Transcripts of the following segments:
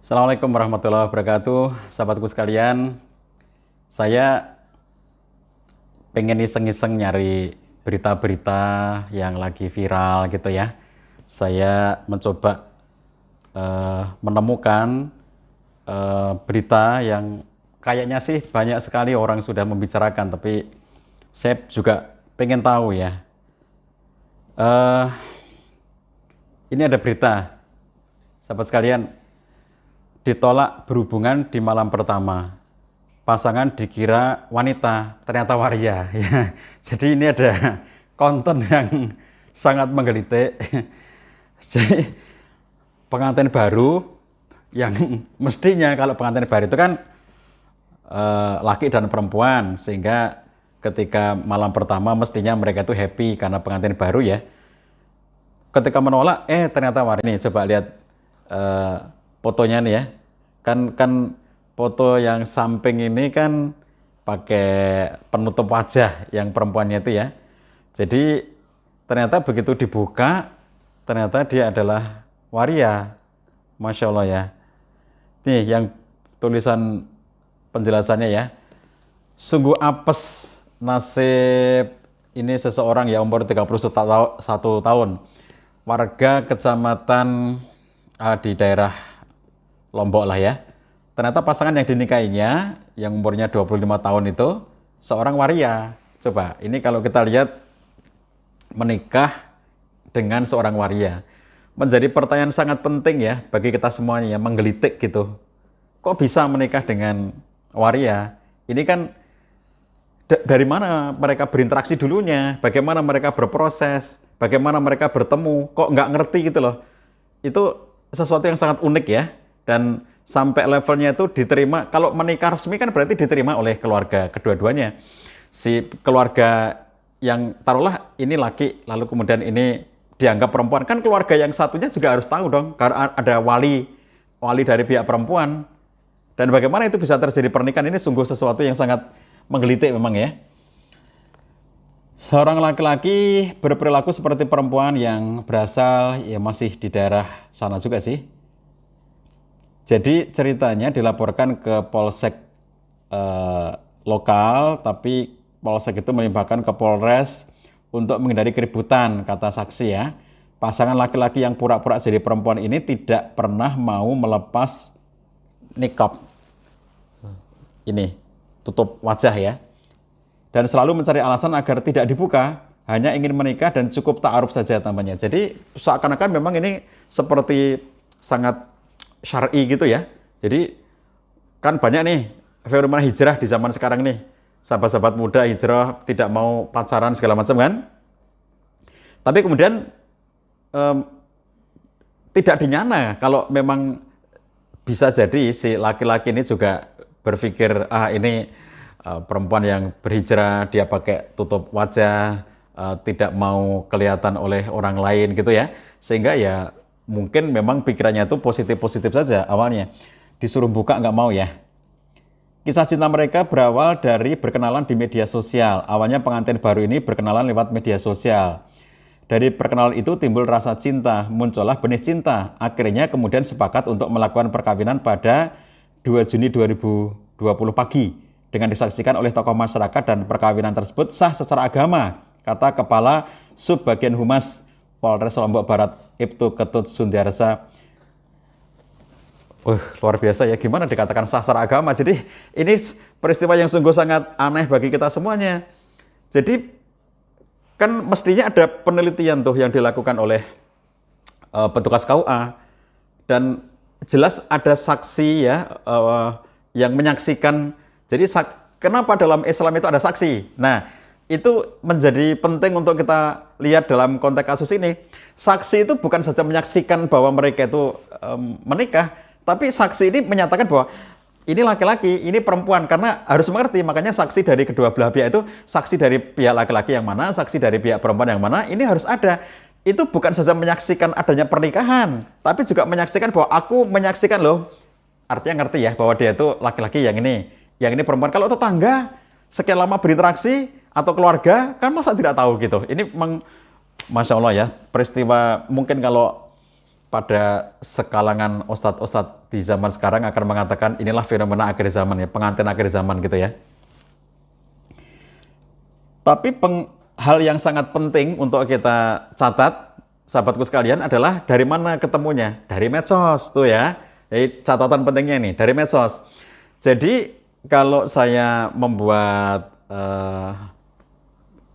Assalamualaikum warahmatullahi wabarakatuh, sahabatku sekalian. Saya pengen iseng-iseng nyari berita-berita yang lagi viral gitu ya. Saya mencoba menemukan berita yang kayaknya sih banyak sekali orang sudah membicarakan, tapi saya juga pengen tahu ya. Eh, ini ada berita, sahabat sekalian. Ditolak berhubungan di malam pertama. Pasangan dikira wanita, ternyata waria. Ya, jadi ini ada konten yang sangat menggelitik. Jadi pengantin baru yang mestinya kalau pengantin baru itu kan laki dan perempuan, sehingga ketika malam pertama mestinya mereka itu happy karena pengantin baru ya. Ketika menolak, ternyata waria. Nih coba lihat fotonya nih ya, kan foto yang samping ini kan pakai penutup wajah yang perempuannya itu ya. Jadi ternyata begitu dibuka, ternyata dia adalah waria. Masya Allah ya. Nih yang tulisan penjelasannya ya. Sungguh apes nasib ini seseorang ya, umur 31 tahun. Warga kecamatan di daerah Lombok lah ya. Ternyata pasangan yang dinikahinya yang umurnya 25 tahun itu seorang waria. Coba, ini kalau kita lihat menikah dengan seorang waria, menjadi pertanyaan sangat penting ya bagi kita semuanya, menggelitik gitu. Kok bisa menikah dengan waria? Ini kan dari mana mereka berinteraksi dulunya, bagaimana mereka berproses, bagaimana mereka bertemu, kok nggak ngerti gitu loh. Itu sesuatu yang sangat unik ya, dan sampai levelnya itu diterima. Kalau menikah resmi kan berarti diterima oleh keluarga kedua-duanya. Si keluarga yang taruhlah ini laki, lalu kemudian ini dianggap perempuan, kan keluarga yang satunya juga harus tahu dong, karena ada wali dari pihak perempuan. Dan bagaimana itu bisa terjadi pernikahan, ini sungguh sesuatu yang sangat menggelitik memang ya. Seorang laki-laki berperilaku seperti perempuan yang berasal ya masih di daerah sana juga sih. Jadi ceritanya dilaporkan ke polsek lokal, tapi polsek itu melimpahkan ke Polres untuk menghindari keributan, kata saksi ya. Pasangan laki-laki yang pura-pura jadi perempuan ini tidak pernah mau melepas nikab. Ini, tutup wajah ya. Dan selalu mencari alasan agar tidak dibuka, hanya ingin menikah dan cukup ta'aruf saja tambahnya. Jadi seakan-akan memang ini seperti sangat syar'i gitu ya. Jadi kan banyak nih fenomena hijrah di zaman sekarang nih. Sahabat-sahabat muda hijrah, tidak mau pacaran segala macam kan. Tapi kemudian tidak dinyana kalau memang bisa jadi si laki-laki ini juga berpikir, ini perempuan yang berhijrah, dia pakai tutup wajah, tidak mau kelihatan oleh orang lain gitu ya. Sehingga ya mungkin memang pikirannya itu positif-positif saja awalnya. Disuruh buka nggak mau ya. Kisah cinta mereka berawal dari berkenalan di media sosial. Awalnya pengantin baru ini berkenalan lewat media sosial. Dari perkenalan itu timbul rasa cinta, muncullah benih cinta. Akhirnya kemudian sepakat untuk melakukan perkawinan pada 2 Juni 2020 pagi. Dengan disaksikan oleh tokoh masyarakat, dan perkawinan tersebut sah secara agama, kata Kepala Subbagian Humas Polres Lombok Barat, Ibtu Ketut Sundiarsa. Luar biasa ya, gimana dikatakan sah secara agama. Jadi ini peristiwa yang sungguh sangat aneh bagi kita semuanya. Jadi kan mestinya ada penelitian tuh yang dilakukan oleh petugas KUA, dan jelas ada saksi ya yang menyaksikan. Jadi kenapa dalam Islam itu ada saksi? Nah, itu menjadi penting untuk kita lihat dalam konteks kasus ini. Saksi itu bukan saja menyaksikan bahwa mereka itu menikah, tapi saksi ini menyatakan bahwa ini laki-laki, ini perempuan, karena harus mengerti. Makanya saksi dari kedua belah pihak itu, saksi dari pihak laki-laki yang mana, saksi dari pihak perempuan yang mana, ini harus ada. Itu bukan saja menyaksikan adanya pernikahan, tapi juga menyaksikan bahwa aku menyaksikan loh. Artinya ngerti ya bahwa dia itu laki-laki, yang ini perempuan. Kalau tetangga sekian lama berinteraksi atau keluarga, kan masa tidak tahu gitu. Ini memang Masya Allah ya, peristiwa mungkin kalau pada sekalangan ustadz-ustadz di zaman sekarang akan mengatakan inilah fenomena akhir zaman ya, pengantin akhir zaman gitu ya. Tapi hal yang sangat penting untuk kita catat, sahabatku sekalian, adalah dari mana ketemunya? Dari medsos tuh ya. Jadi catatan pentingnya nih, dari medsos. Jadi kalau saya membuat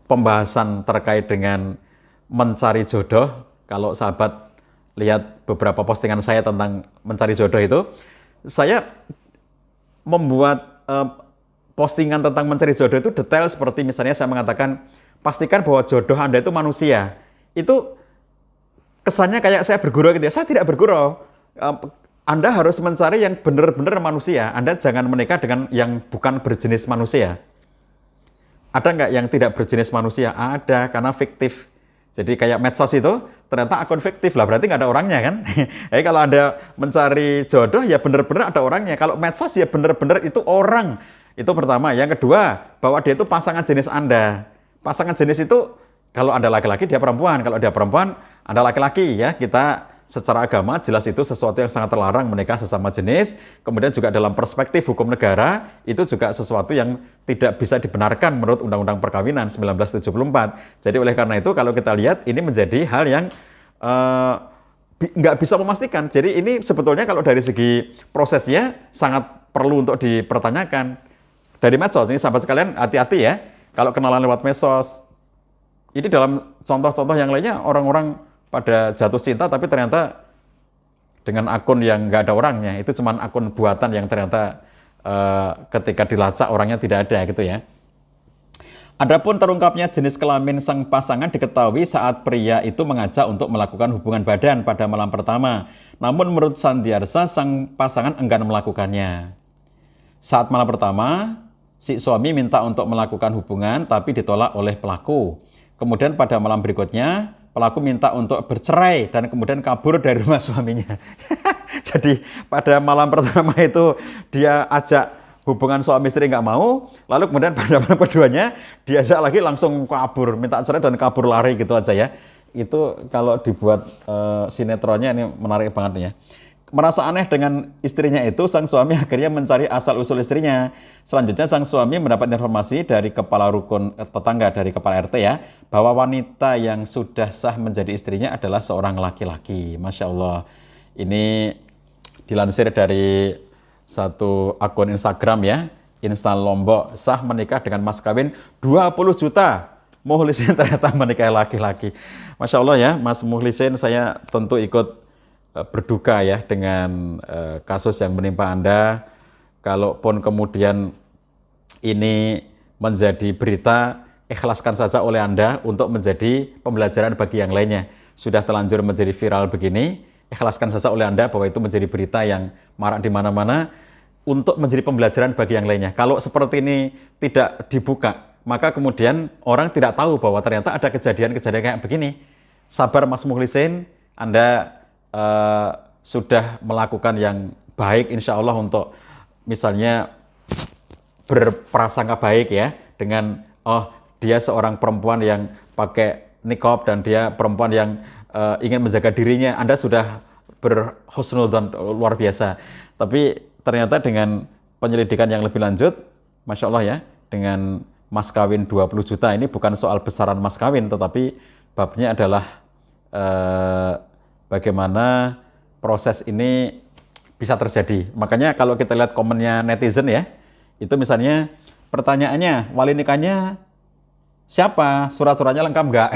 pembahasan terkait dengan mencari jodoh, kalau sahabat lihat beberapa postingan saya tentang mencari jodoh itu, saya membuat postingan tentang mencari jodoh itu detail seperti misalnya saya mengatakan, pastikan bahwa jodoh Anda itu manusia. Itu kesannya kayak saya bergurau gitu ya. Saya tidak bergurau. Anda harus mencari yang benar-benar manusia. Anda jangan menikah dengan yang bukan berjenis manusia. Ada nggak yang tidak berjenis manusia? Ada, karena fiktif. Jadi kayak medsos itu ternyata akun fiktif lah, berarti nggak ada orangnya kan? Jadi kalau Anda mencari jodoh ya benar-benar ada orangnya. Kalau medsos ya benar-benar itu orang. Itu pertama. Yang kedua, bahwa dia itu pasangan jenis Anda. Pasangan jenis itu kalau Anda laki-laki, dia perempuan. Kalau dia perempuan, Anda laki-laki ya. Kita secara agama jelas itu sesuatu yang sangat terlarang menikah sesama jenis. Kemudian juga dalam perspektif hukum negara, itu juga sesuatu yang tidak bisa dibenarkan menurut Undang-Undang Perkawinan 1974. Jadi oleh karena itu kalau kita lihat ini menjadi hal yang nggak bisa memastikan. Jadi ini sebetulnya kalau dari segi prosesnya sangat perlu untuk dipertanyakan. Dari medsos, ini sahabat sekalian hati-hati ya. Kalau kenalan lewat medsos, ini dalam contoh-contoh yang lainnya orang-orang pada jatuh cinta tapi ternyata dengan akun yang nggak ada orangnya. Itu cuma akun buatan yang ternyata ketika dilacak orangnya tidak ada gitu ya. Adapun terungkapnya jenis kelamin sang pasangan diketahui saat pria itu mengajak untuk melakukan hubungan badan pada malam pertama. Namun menurut Sandiarsa, sang pasangan enggan melakukannya. Saat malam pertama, si suami minta untuk melakukan hubungan tapi ditolak oleh pelaku. Kemudian pada malam berikutnya, pelaku minta untuk bercerai dan kemudian kabur dari rumah suaminya. Jadi pada malam pertama itu dia ajak hubungan suami istri nggak mau, lalu kemudian pada malam keduanya diajak lagi langsung kabur, minta cerai dan kabur lari gitu aja ya. Itu kalau dibuat sinetronnya ini menarik banget nih ya. Merasa aneh dengan istrinya itu, sang suami akhirnya mencari asal-usul istrinya. Selanjutnya sang suami mendapat informasi dari kepala rukun tetangga, dari kepala RT ya, bahwa wanita yang sudah sah menjadi istrinya adalah seorang laki-laki. Masya Allah. Ini dilansir dari satu akun Instagram ya, Instan Lombok, sah menikah dengan mas kawin 20 juta. Muhlisin ternyata menikahi laki-laki. Masya Allah ya, Mas Muhlisin, saya tentu ikut berduka ya dengan kasus yang menimpa Anda. Kalaupun kemudian ini menjadi berita, ikhlaskan saja oleh Anda untuk menjadi pembelajaran bagi yang lainnya. Sudah terlanjur menjadi viral begini, ikhlaskan saja oleh Anda bahwa itu menjadi berita yang marak di mana-mana untuk menjadi pembelajaran bagi yang lainnya. Kalau seperti ini tidak dibuka, maka kemudian orang tidak tahu bahwa ternyata ada kejadian-kejadian kayak begini. Sabar Mas Muhlisin, Anda sudah melakukan yang baik insya Allah untuk misalnya berprasangka baik ya dengan dia seorang perempuan yang pakai niqab dan dia perempuan yang ingin menjaga dirinya. Anda sudah berhusnuzon luar biasa, tapi ternyata dengan penyelidikan yang lebih lanjut, Masya Allah ya, dengan mas kawin 20 juta ini bukan soal besaran mas kawin, tetapi babnya adalah bagaimana proses ini bisa terjadi. Makanya kalau kita lihat komennya netizen ya, itu misalnya pertanyaannya, wali nikahnya siapa? Surat-suratnya lengkap nggak?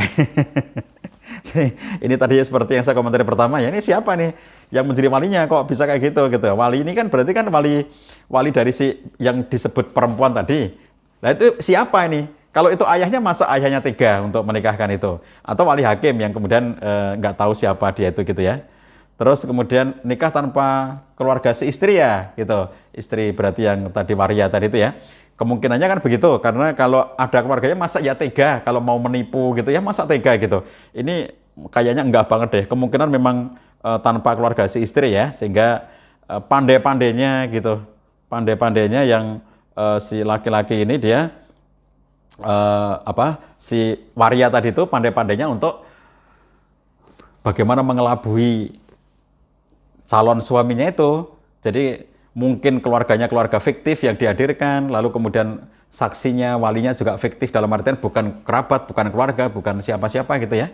Jadi, ini tadi seperti yang saya komentari pertama ya, ini siapa nih yang menjadi walinya, kok bisa kayak gitu gitu. Wali ini kan berarti kan wali dari si yang disebut perempuan tadi. Nah itu siapa ini? Kalau itu ayahnya, masa ayahnya tega untuk menikahkan itu? Atau wali hakim yang kemudian nggak tahu siapa dia itu gitu ya. Terus kemudian nikah tanpa keluarga si istri ya gitu. Istri berarti yang tadi waria tadi itu ya. Kemungkinannya kan begitu, karena kalau ada keluarganya masa ya tega, kalau mau menipu gitu ya masa tega gitu. Ini kayaknya enggak banget deh, kemungkinan memang tanpa keluarga si istri ya, sehingga pandai-pandainya gitu, pandai-pandainya yang si laki-laki ini dia si waria tadi itu pandai-pandainya untuk bagaimana mengelabui calon suaminya itu. Jadi mungkin keluarganya keluarga fiktif yang dihadirkan, lalu kemudian saksinya, walinya juga fiktif dalam artian bukan kerabat, bukan keluarga, bukan siapa-siapa gitu ya.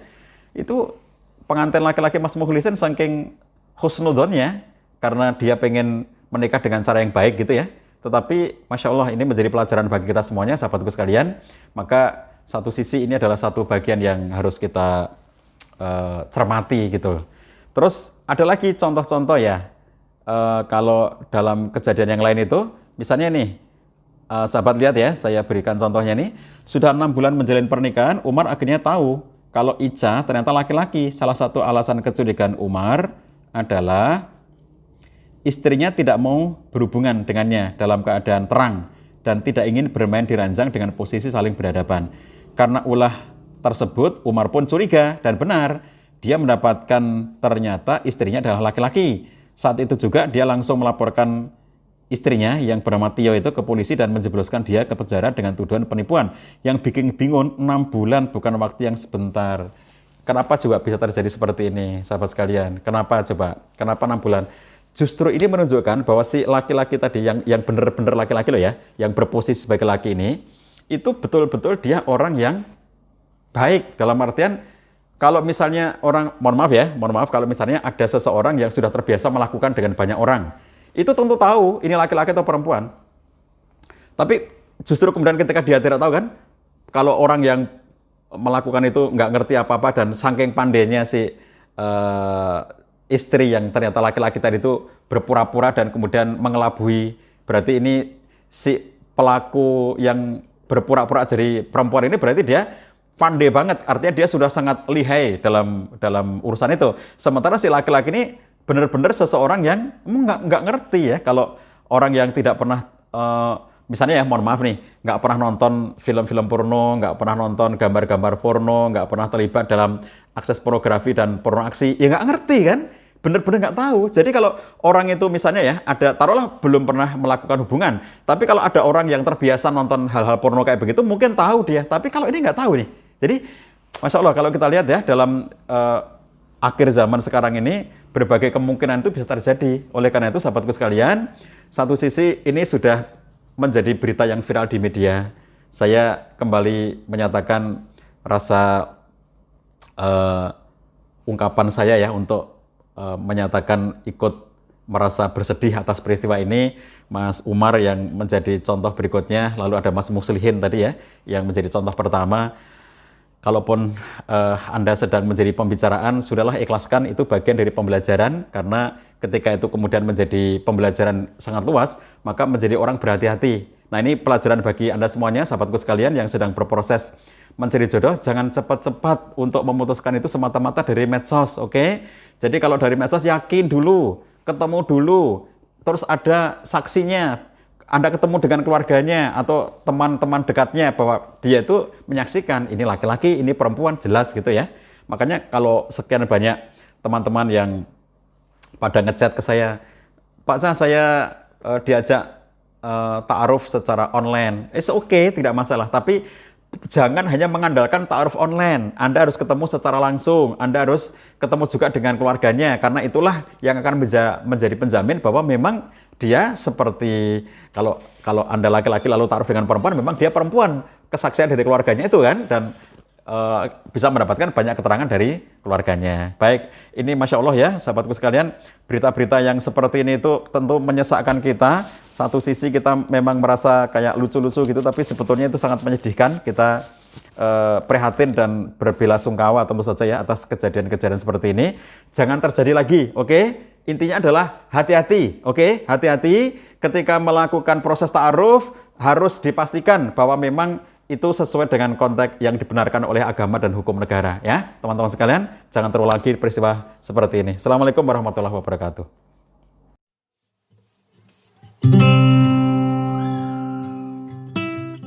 Itu pengantin laki-laki Mas Mukhlisin saking husnudonnya karena dia pengen menikah dengan cara yang baik gitu ya. Tetapi Masya Allah ini menjadi pelajaran bagi kita semuanya sahabatku sekalian. Maka satu sisi ini adalah satu bagian yang harus kita cermati gitu. Terus ada lagi contoh-contoh ya. Kalau dalam kejadian yang lain itu, misalnya nih, sahabat lihat ya, saya berikan contohnya nih. Sudah 6 bulan menjalin pernikahan, Umar akhirnya tahu kalau Ica ternyata laki-laki. Salah satu alasan kecurigaan Umar adalah istrinya tidak mau berhubungan dengannya dalam keadaan terang dan tidak ingin bermain di ranjang dengan posisi saling berhadapan. Karena ulah tersebut, Umar pun curiga dan benar. Dia mendapatkan ternyata istrinya adalah laki-laki. Saat itu juga dia langsung melaporkan istrinya yang bernama Tio itu ke polisi dan menjebloskan dia ke penjara dengan tuduhan penipuan. Yang bikin bingung 6 bulan bukan waktu yang sebentar. Kenapa juga bisa terjadi seperti ini, sahabat sekalian? Kenapa coba? Kenapa 6 bulan? Justru ini menunjukkan bahwa si laki-laki tadi yang benar-benar laki-laki loh ya, yang berposisi sebagai laki ini, itu betul-betul dia orang yang baik. Dalam artian, kalau misalnya orang, mohon maaf kalau misalnya ada seseorang yang sudah terbiasa melakukan dengan banyak orang, itu tentu tahu ini laki-laki atau perempuan. Tapi justru kemudian ketika dia tidak tahu kan, kalau orang yang melakukan itu nggak ngerti apa-apa dan saking pandainya si istri yang ternyata laki-laki tadi itu berpura-pura dan kemudian mengelabui, berarti ini si pelaku yang berpura-pura jadi perempuan ini berarti dia pandai banget, artinya dia sudah sangat lihai dalam urusan itu. Sementara si laki-laki ini benar-benar seseorang yang nggak ngerti ya, kalau orang yang tidak pernah misalnya ya, mohon maaf nih, nggak pernah nonton film-film porno, nggak pernah nonton gambar-gambar porno, nggak pernah terlibat dalam akses pornografi dan porno aksi, ya nggak ngerti kan? Bener-bener nggak tahu. Jadi kalau orang itu misalnya ya, ada, taruhlah belum pernah melakukan hubungan, tapi kalau ada orang yang terbiasa nonton hal-hal porno kayak begitu, mungkin tahu dia. Tapi kalau ini nggak tahu nih. Jadi, Masya Allah, kalau kita lihat ya, dalam akhir zaman sekarang ini, berbagai kemungkinan itu bisa terjadi. Oleh karena itu, sahabatku sekalian, satu sisi ini sudah menjadi berita yang viral di media. Saya kembali menyatakan rasa ungkapan saya ya untuk menyatakan ikut merasa bersedih atas peristiwa ini. Mas Umar yang menjadi contoh berikutnya, lalu ada Mas Muslihin tadi ya yang menjadi contoh pertama. Kalaupun Anda sedang menjadi pembicaraan, sudahlah ikhlaskan, itu bagian dari pembelajaran, karena ketika itu kemudian menjadi pembelajaran sangat luas, maka menjadi orang berhati-hati. Nah, ini pelajaran bagi Anda semuanya, sahabatku sekalian yang sedang berproses mencari jodoh, jangan cepat-cepat untuk memutuskan itu semata-mata dari medsos, oke? Jadi kalau dari medsos, yakin dulu, ketemu dulu, terus ada saksinya, Anda ketemu dengan keluarganya atau teman-teman dekatnya bahwa dia itu menyaksikan ini laki-laki, ini perempuan, jelas gitu ya. Makanya kalau sekian banyak teman-teman yang pada ngechat ke saya, Pak saya diajak ta'aruf secara online, oke, tidak masalah, tapi jangan hanya mengandalkan ta'aruf online. Anda harus ketemu secara langsung, Anda harus ketemu juga dengan keluarganya, karena itulah yang akan menjadi penjamin bahwa memang dia seperti, kalau Anda laki-laki lalu ta'aruf dengan perempuan, memang dia perempuan, kesaksian dari keluarganya itu kan, dan bisa mendapatkan banyak keterangan dari keluarganya. Baik, ini Masya Allah ya, sahabatku sekalian, berita-berita yang seperti ini itu tentu menyesakkan kita. Satu sisi kita memang merasa kayak lucu-lucu gitu, tapi sebetulnya itu sangat menyedihkan. Kita prihatin dan berbelasungkawa tentu saja ya atas kejadian-kejadian seperti ini. Jangan terjadi lagi, oke? Intinya adalah hati-hati, oke? Hati-hati ketika melakukan proses ta'aruf, harus dipastikan bahwa memang itu sesuai dengan konteks yang dibenarkan oleh agama dan hukum negara ya. Teman-teman sekalian, jangan terulang lagi peristiwa seperti ini. Assalamualaikum warahmatullahi wabarakatuh.